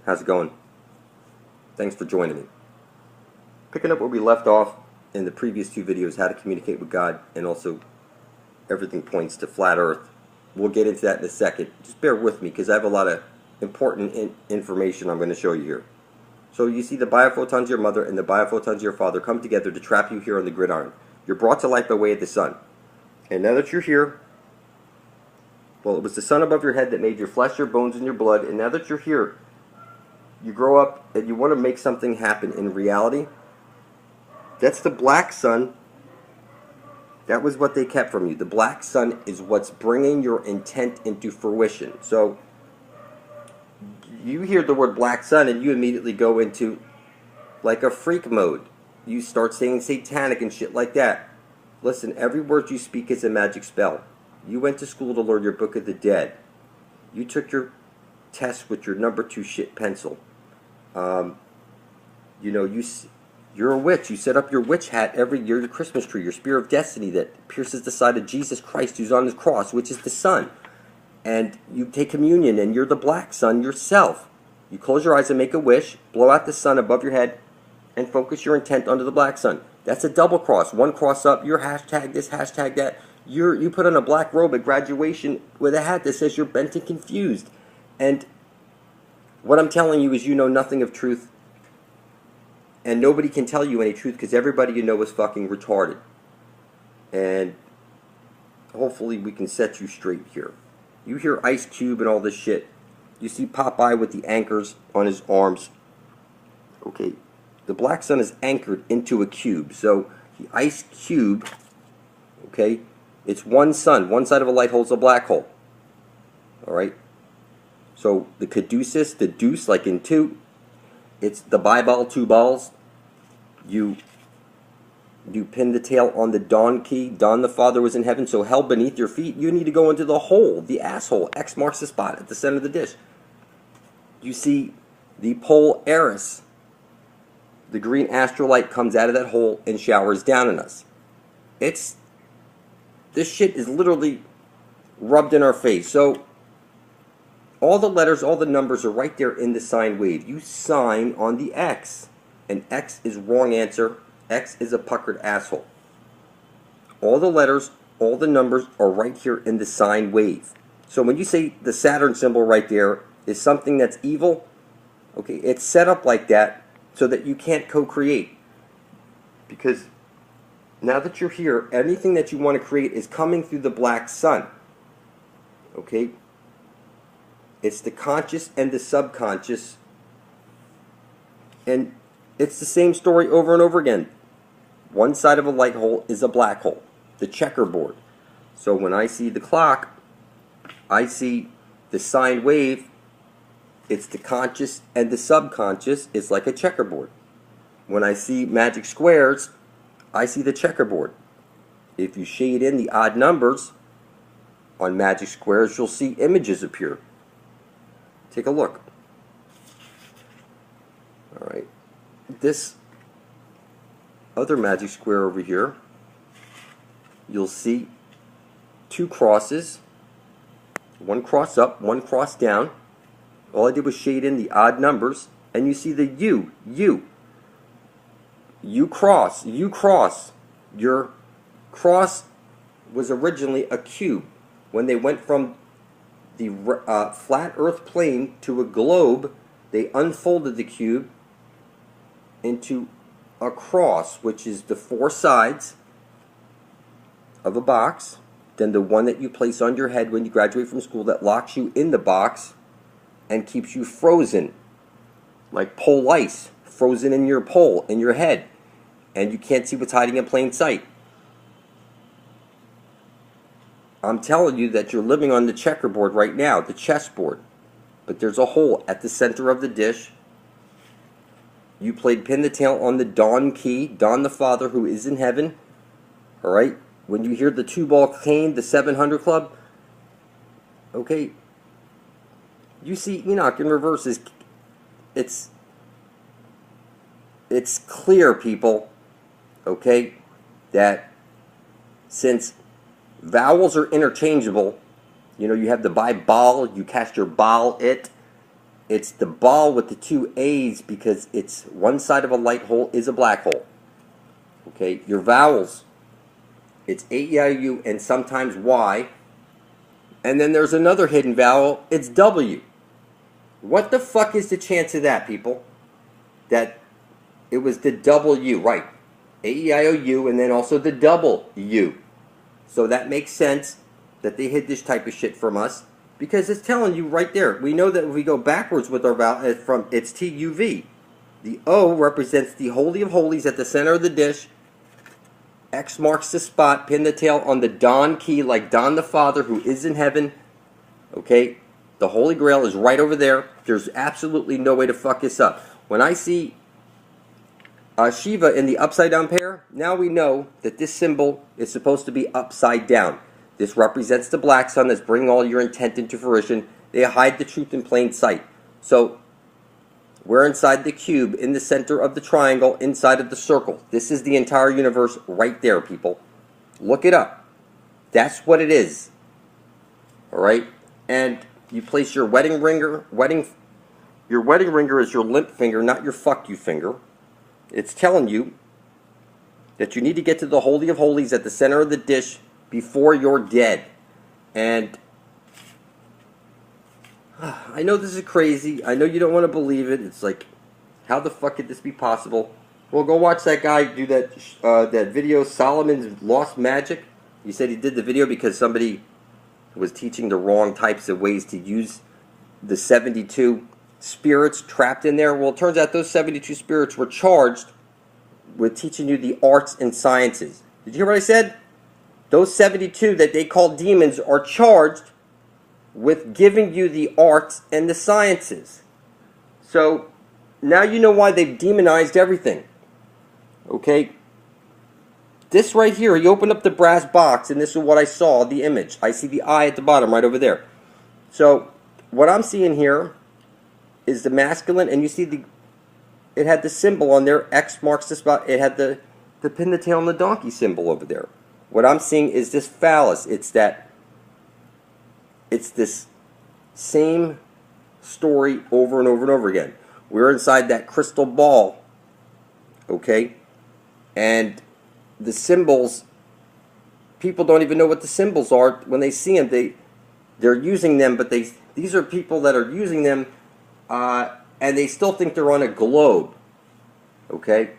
How's it going? Thanks for joining me. Picking up where we left off in the previous two videos, how to communicate with God, and also everything points to flat earth. We'll get into that in a second. Just bear with me because I have a lot of important information I'm going to show you here. So you see the biophotons of your mother and the biophotons of your father come together to trap you here on the gridiron. You're brought to life by way of the sun. And now that you're here, well, it was the sun above your head that made your flesh, your bones, and your blood. And now that you're here, you grow up and you want to make something happen in reality. That's the black sun. That was what they kept from you. The black sun is what's bringing your intent into fruition. So you hear the word black sun and you immediately go into like a freak mode. You start saying satanic and shit like that. Listen, every word you speak is a magic spell. You went to school to learn your Book of the Dead. You took your test with your number 2 shit pencil. You're a witch. You set up your witch hat every year, the Christmas tree, your spear of destiny that pierces the side of Jesus Christ who's on his cross, which is the sun. And you take communion and you're the black sun yourself. You close your eyes and make a wish, blow out the sun above your head, and focus your intent onto the black sun. That's a double cross. One cross up, you're hashtag this, hashtag that. You put on a black robe at graduation with a hat that says you're bent and confused. And what I'm telling you is you know nothing of truth. And nobody can tell you any truth because everybody you know is fucking retarded. And hopefully we can set you straight here. You hear Ice Cube and all this shit. You see Popeye with the anchors on his arms. Okay, the black sun is anchored into a cube. So the ice cube, okay, it's one sun. One side of a light holds a black hole. Alright? So the caduceus, the deuce, like in 2, it's the ball, 2 balls. You pin the tail on the dawn key. Dawn the Father was in heaven, so hell beneath your feet. You need to go into the hole, the asshole. X marks the spot at the center of the dish. You see the pole Eris. The green astrolight comes out of that hole and showers down on us. This shit is literally rubbed in our face. So all the letters, all the numbers are right there in the sine wave. You sign on the X. And X is wrong answer. X is a puckered asshole. All the letters, all the numbers are right here in the sine wave. So when you say the Saturn symbol right there is something that's evil, okay, it's set up like that so that you can't co-create. Because now that you're here, anything that you want to create is coming through the black sun. Okay? It's the conscious and the subconscious. And it's the same story over and over again. One side of a light hole is a black hole, the checkerboard. So when I see the clock, I see the sine wave. It's the conscious and the subconscious. It's like a checkerboard. When I see magic squares, I see the checkerboard. If you shade in the odd numbers on magic squares, you'll see images appear. Take a look. All right. This other magic square over here, you'll see 2 crosses. One cross up, one cross down. All I did was shade in the odd numbers, and you see the U. You cross. Your cross was originally a cube. When they went from the flat earth plane to a globe, they unfolded the cube into a cross, which is the 4 sides of a box, then the one that you place on your head when you graduate from school that locks you in the box and keeps you frozen, like pole ice, frozen in your pole, in your head, and you can't see what's hiding in plain sight. I'm telling you that you're living on the checkerboard right now, the chessboard, but there's a hole at the center of the dish. You played pin the tail on the dawn key, Dawn the Father who is in heaven. Alright? When you hear the 2-ball cane, the 700 Club, okay, you see Enoch in reverse. It's clear, people, okay, that since vowels are interchangeable, you know, you have the by ball, you cast your ball it, It's the ball with the two A's because it's one side of a light hole is a black hole. Okay, your vowels, it's A, E, I, O, U, and sometimes Y. And then there's another hidden vowel, it's W. What the fuck is the chance of that, people? That it was the W, right? A, E, I, O, U, and then also the double U. So that makes sense that they hid this type of shit from us because it's telling you right there. We know that if we go backwards with our vowel, it's T-U-V. The O represents the Holy of Holies at the center of the dish. X marks the spot. Pin the tail on the Don key like Don the Father who is in heaven. Okay? The Holy Grail is right over there. There's absolutely no way to fuck this up. When I see Shiva in the upside down pair, now we know that this symbol is supposed to be upside down. This represents the black sun that's bringing all your intent into fruition. They hide the truth in plain sight. So we're inside the cube, in the center of the triangle, inside of the circle. This is the entire universe right there, people. Look it up. That's what it is. Alright? And you place your wedding ringer. Your wedding ringer is your limp finger, not your fuck you finger. It's telling you that you need to get to the Holy of Holies at the center of the dish before you're dead. And I know this is crazy. I know you don't want to believe it. It's like, how the fuck could this be possible? Well, go watch that guy do that video, Solomon's Lost Magic. He said he did the video because somebody was teaching the wrong types of ways to use the 72 spirits trapped in there. Well, it turns out those 72 spirits were charged with teaching you the arts and sciences. Did you hear what I said? Those 72 that they call demons are charged with giving you the arts and the sciences. So now you know why they've demonized everything. Okay? This right here, you open up the brass box, and this is what I saw, the image. I see the eye at the bottom right over there. So what I'm seeing here is the masculine, and you see it had the symbol on there, X marks the spot. It had the pin the tail on the donkey symbol over there. What I'm seeing is this phallus. It's this same story over and over and over again. We're inside that crystal ball, okay? And the symbols, people don't even know what the symbols are. When they see them, they're using them, but these are people that are using them, and they still think they're on a globe, okay?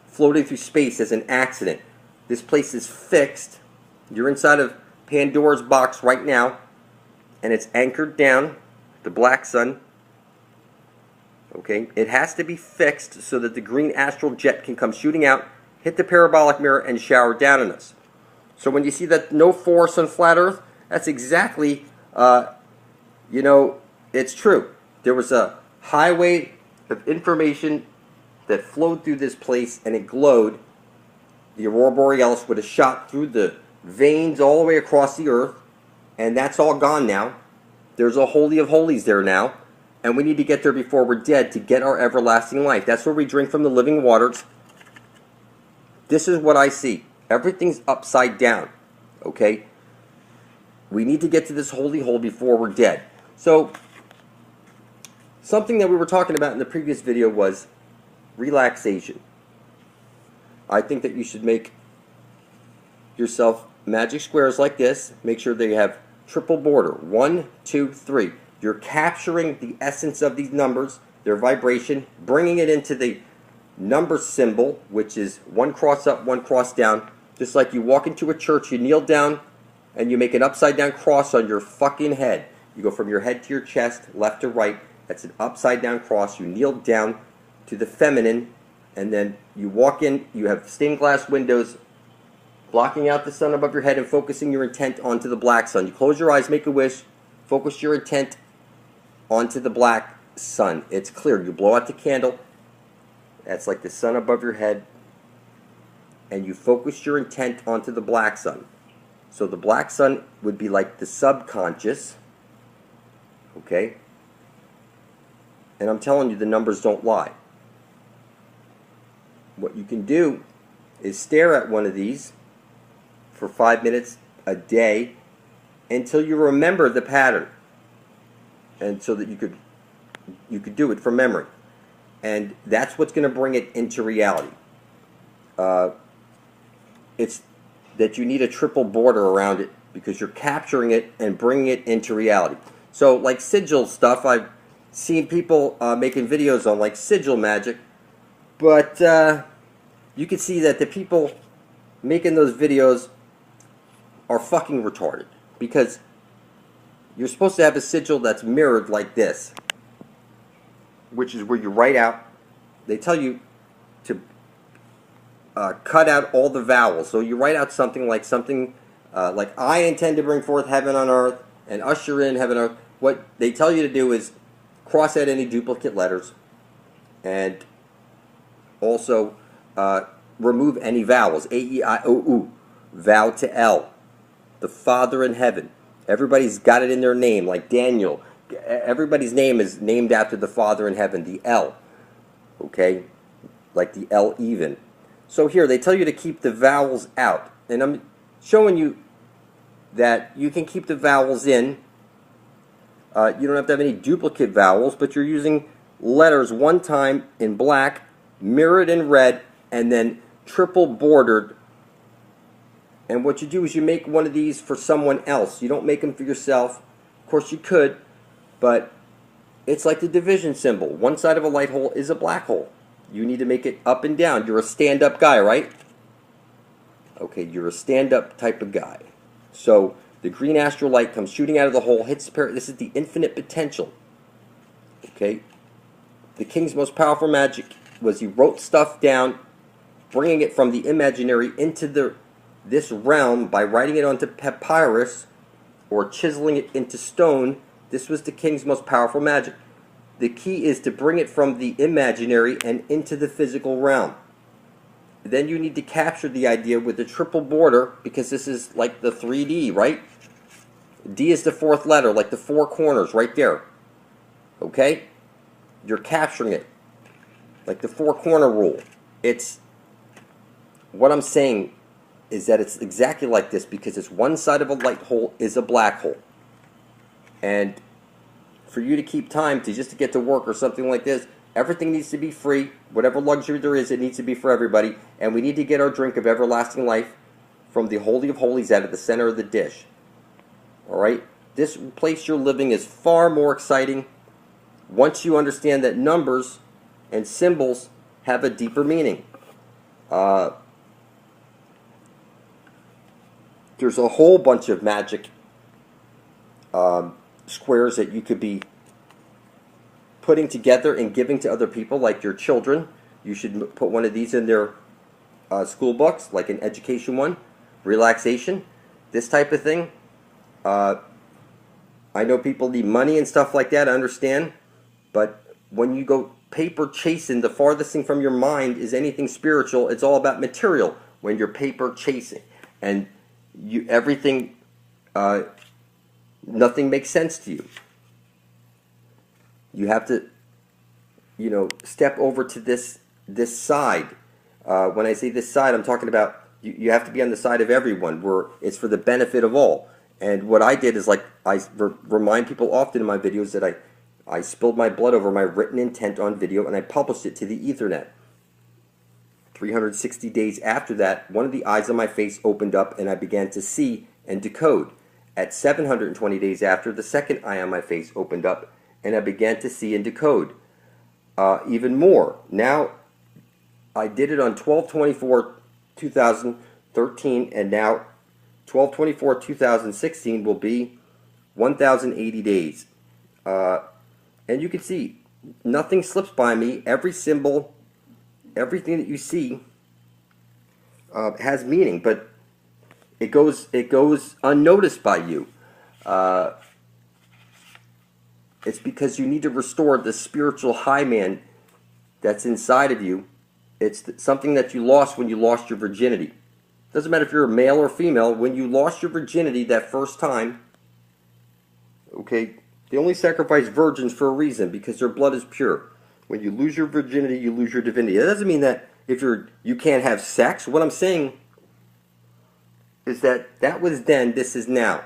Floating through space as an accident. This place is fixed. You're inside of Pandora's box right now, and it's anchored down, the black sun. Okay, it has to be fixed so that the green astral jet can come shooting out, hit the parabolic mirror, and shower down on us. So when you see that no force on flat Earth, that's exactly, it's true. There was a highway of information that flowed through this place, and it glowed. The aurora borealis would have shot through the veins all the way across the earth, and that's all gone now. There's a Holy of Holies there now, and we need to get there before we're dead to get our everlasting life. That's where we drink from the living waters. This is what I see. Everything's upside down, okay? We need to get to this holy hole before we're dead. So, something that we were talking about in the previous video was relaxation. I think that you should make yourself magic squares like this. Make sure they have triple border. 1, 2, 3. You're capturing the essence of these numbers, their vibration, bringing it into the number symbol, which is one cross up, one cross down. Just like you walk into a church, you kneel down, and you make an upside down cross on your fucking head. You go from your head to your chest, left to right. That's an upside down cross. You kneel down to the feminine, and then you walk in. You have stained glass windows blocking out the sun above your head and focusing your intent onto the black sun. You close your eyes, make a wish, focus your intent onto the black sun. It's clear. You blow out the candle. That's like the sun above your head. And you focus your intent onto the black sun. So the black sun would be like the subconscious. Okay? And I'm telling you, the numbers don't lie. What you can do is stare at one of these for 5 minutes a day until you remember the pattern. And so that you could You could do it from memory. And that's what's going to bring it into reality. It's that you need a triple border around it because you're capturing it and bringing it into reality. So like sigil stuff, I've seen people making videos on like sigil magic, but you can see that the people making those videos are fucking retarded, because you're supposed to have a sigil that's mirrored like this, which is where you write out. They tell you to cut out all the vowels. So you write out something like I intend to bring forth heaven on earth and usher in heaven on earth. What they tell you to do is cross out any duplicate letters, and also remove any vowels. A, E, I, O, U. Vow to L. The Father in heaven. Everybody's got it in their name, like Daniel. Everybody's name is named after the Father in heaven, the L. Okay? Like the L even. So here, they tell you to keep the vowels out. And I'm showing you that you can keep the vowels in. You don't have to have any duplicate vowels, but you're using letters one time in black, mirrored in red, and then triple bordered. And what you do is you make one of these for someone else. You don't make them for yourself. Of course you could, but it's like the division symbol. One side of a light hole is a black hole. You need to make it up and down. You're a stand-up guy, right? Okay, you're a stand-up type of guy. So the green astral light comes shooting out of the hole, hits the parrot. This is the infinite potential. Okay? The king's most powerful magic was he wrote stuff down, bringing it from the imaginary into this realm by writing it onto papyrus or chiseling it into stone. This was the king's most powerful magic. The key is to bring it from the imaginary and into the physical realm. Then you need to capture the idea with the triple border, because this is like the 3D, right? D is the fourth letter, like the four corners right there. Okay? You're capturing it. Like the four corner rule. It's, what I'm saying is that it's exactly like this, because it's one side of a light hole is a black hole. And for you to keep time to just to get to work or something like this, everything needs to be free. Whatever luxury there is, it needs to be for everybody. And we need to get our drink of everlasting life from the Holy of Holies out of the center of the dish. Alright? This place you're living is far more exciting once you understand that numbers and symbols have a deeper meaning. There's a whole bunch of magic squares that you could be putting together and giving to other people, like your children. You should put one of these in their school books, like an education one, relaxation, this type of thing. I know people need money and stuff like that, I understand, but when you go paper chasing, the farthest thing from your mind is anything spiritual. It's all about material when you're paper chasing, and everything, nothing makes sense to you. You have to, step over to this side. When I say this side, I'm talking about you have to be on the side of everyone, where it's for the benefit of all. And what I did is, like, I remind people often in my videos that I spilled my blood over my written intent on video, and I published it to the Ethernet. 360 days after that, one of the eyes on my face opened up, and I began to see and decode. At 720 days after, the second eye on my face opened up, and I began to see and decode. Even more. Now, I did it on 12/24/2013, and now 12/24/2016 will be 1,080 days. And you can see, nothing slips by me. Every symbol, everything that you see has meaning, but it goes unnoticed by you. It's because you need to restore the spiritual high man that's inside of you. It's something that you lost when you lost your virginity. Doesn't matter if you're a male or female. When you lost your virginity that first time, okay, they only sacrifice virgins for a reason, because their blood is pure. When you lose your virginity, you lose your divinity. That doesn't mean that you can't have sex. What I'm saying is that was then, this is now.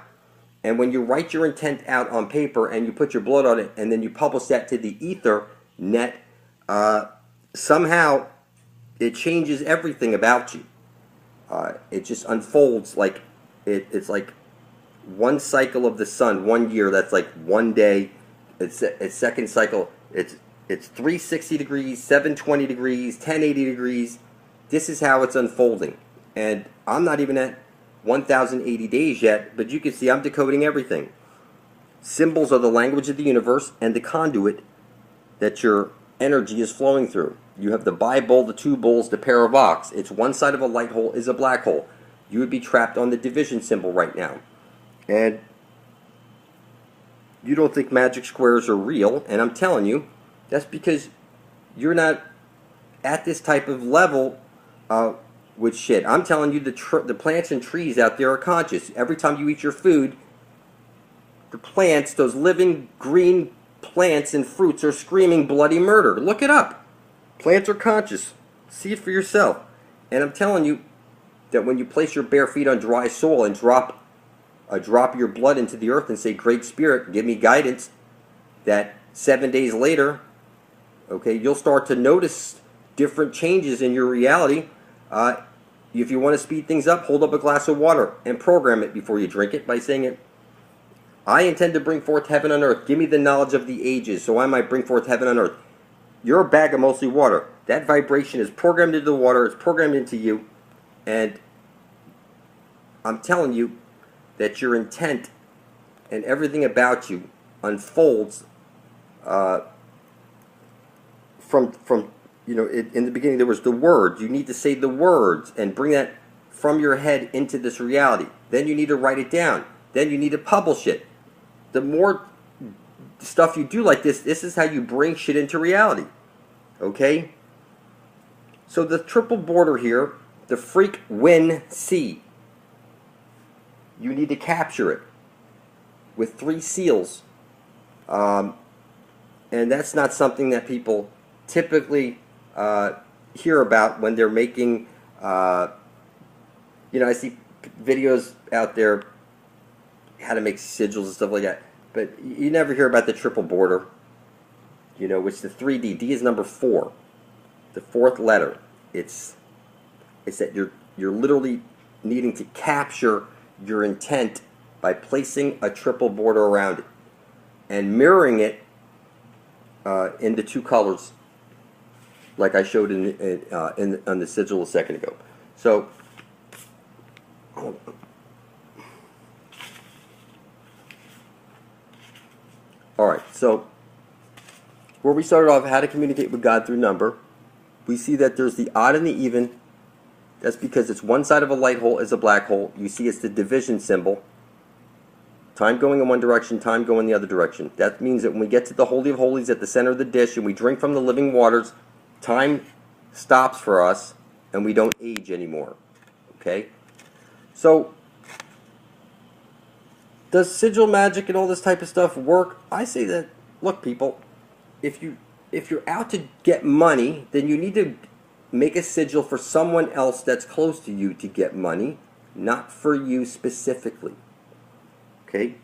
And when you write your intent out on paper and you put your blood on it and then you publish that to the ether net, somehow it changes everything about you. It just unfolds like it's like one cycle of the sun, 1 year. That's like 1 day. It's second cycle. It's 360 degrees, 720 degrees, 1080 degrees. This is how it's unfolding. And I'm not even at 1080 days yet, but you can see I'm decoding everything. Symbols are the language of the universe and the conduit that your energy is flowing through. You have the Bible, the two bulls, the pair of ox. It's one side of a light hole is a black hole. You would be trapped on the division symbol right now. And you don't think magic squares are real, and I'm telling you, that's because you're not at this type of level with shit. I'm telling you, the plants and trees out there are conscious. Every time you eat your food, the plants, those living green plants and fruits, are screaming bloody murder. Look it up. Plants are conscious. See it for yourself. And I'm telling you that when you place your bare feet on dry soil and drop your blood into the earth and say, Great Spirit, give me guidance, that 7 days later, okay, you'll start to notice different changes in your reality. If you want to speed things up, hold up a glass of water and program it before you drink it by saying it. I intend to bring forth heaven on earth. Give me the knowledge of the ages so I might bring forth heaven on earth. You're a bag of mostly water. That vibration is programmed into the water. It's programmed into you. And I'm telling you that your intent and everything about you unfolds from you know, in the beginning there was the word. You need to say the words and bring that from your head into this reality. Then you need to write it down. Then you need to publish it. The more stuff you do like this is how you bring shit into reality. Okay? So the triple border here, the freak win C. You need to capture it with 3 seals. And that's not something that people typically hear about when they're making, you know, I see videos out there how to make sigils and stuff like that, but you never hear about the triple border, you know, which the 3D. D is number 4, the 4th letter. It's that you're literally needing to capture your intent by placing a triple border around it and mirroring it into 2 colors, like I showed on the sigil a second ago. So, alright, so where we started off, how to communicate with God through number, we see that there's the odd and the even. That's because it's one side of a light hole is a black hole. You see it's the division symbol. Time going in one direction, time going the other direction. That means that when we get to the Holy of Holies at the center of the dish and we drink from the living waters, time stops for us and we don't age anymore. Okay? So, does sigil magic and all this type of stuff work? I say that, look people, if you're out to get money, then you need to make a sigil for someone else that's close to you to get money, not for you specifically. Okay?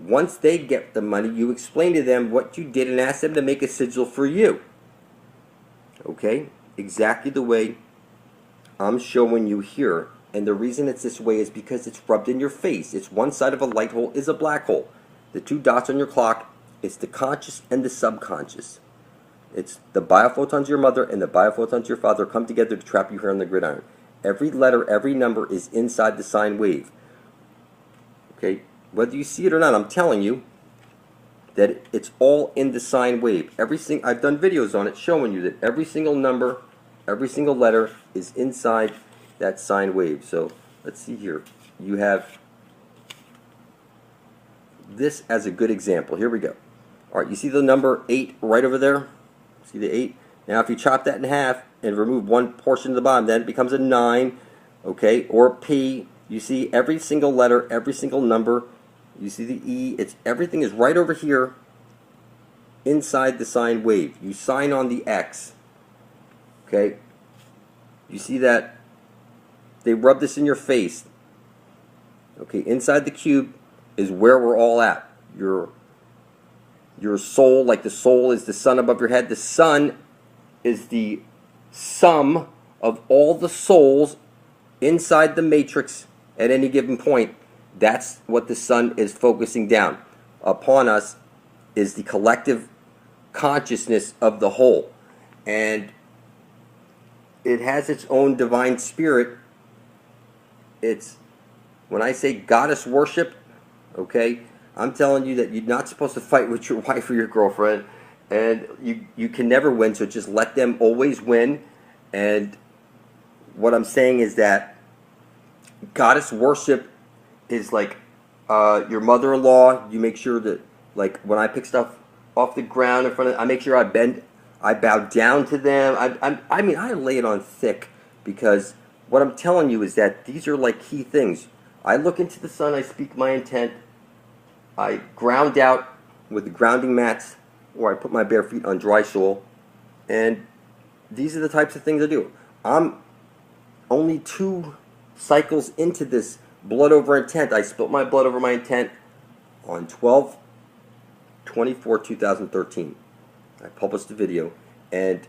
Once they get the money, you explain to them what you did and ask them to make a sigil for you. Okay? Exactly the way I'm showing you here. And the reason it's this way is because it's rubbed in your face. It's one side of a light hole is a black hole. The 2 dots on your clock, it's the conscious and the subconscious. It's the biophotons your mother and the biophotons your father come together to trap you here on the gridiron. Every letter, every number is inside the sine wave. Okay? Whether you see it or not, I'm telling you that it's all in the sine wave. I've done videos on it showing you that every single number, every single letter is inside that sine wave. So let's see here. You have this as a good example. Here we go. All right, you see the number 8 right over there? See the 8? Now if you chop that in half and remove one portion of the bottom, then it becomes a 9, okay, or P. You see every single letter, every single number. You see the E. Everything is right over here inside the sine wave. You sign on the X, okay? You see that? They rub this in your face. Okay, inside the cube, is where we're all at. Your soul, like the soul is the sun above your head. The sun is the sum of all the souls inside the matrix at any given point. That's what the sun is focusing down upon us, is the collective consciousness of the whole. And it has its own divine spirit. It's, when I say goddess worship, okay, I'm telling you that you're not supposed to fight with your wife or your girlfriend, and you can never win, so just let them always win. And what I'm saying is that goddess worship is like your mother-in-law. You make sure that, like, when I pick stuff off the ground in front of, I make sure I bow down to them. I mean, I lay it on thick, because what I'm telling you is that these are like key things. I look into the sun, I speak my intent, I ground out with the grounding mats, or I put my bare feet on dry soil, and these are the types of things I do. I'm only 2 cycles into this blood over intent. I spilt my blood over my intent on 12/24/2013. I published the video, and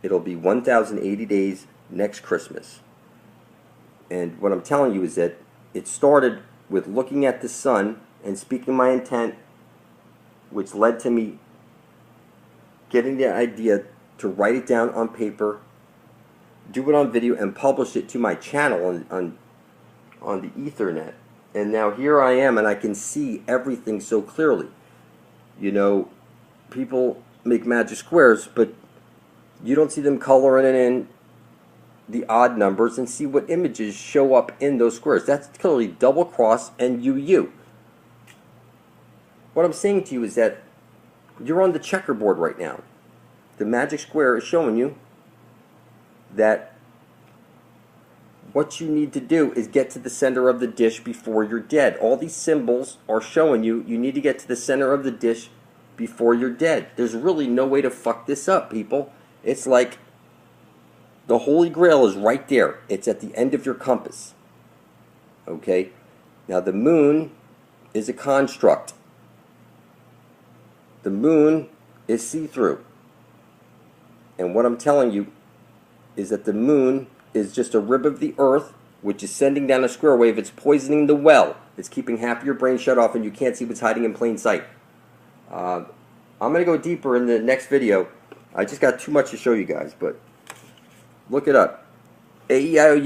it'll be 1,080 days next Christmas. And what I'm telling you is that it started with looking at the sun and speaking my intent, which led to me getting the idea to write it down on paper, do it on video, and publish it to my channel on the Ethernet. And now here I am, and I can see everything so clearly. You know, people make magic squares, but you don't see them coloring it in the odd numbers and see what images show up in those squares. That's clearly double cross and UU. What I'm saying to you is that you're on the checkerboard right now. The magic square is showing you that what you need to do is get to the center of the dish before you're dead. All these symbols are showing you need to get to the center of the dish before you're dead. There's really no way to fuck this up, people. It's like the Holy Grail is right there. It's at the end of your compass. Okay? Now the moon is a construct. The moon is see-through. And what I'm telling you is that the moon is just a rib of the earth, which is sending down a square wave. It's poisoning the well. It's keeping half of your brain shut off, and you can't see what's hiding in plain sight. I'm going to go deeper in the next video. I just got too much to show you guys, but look it up. AEIOU.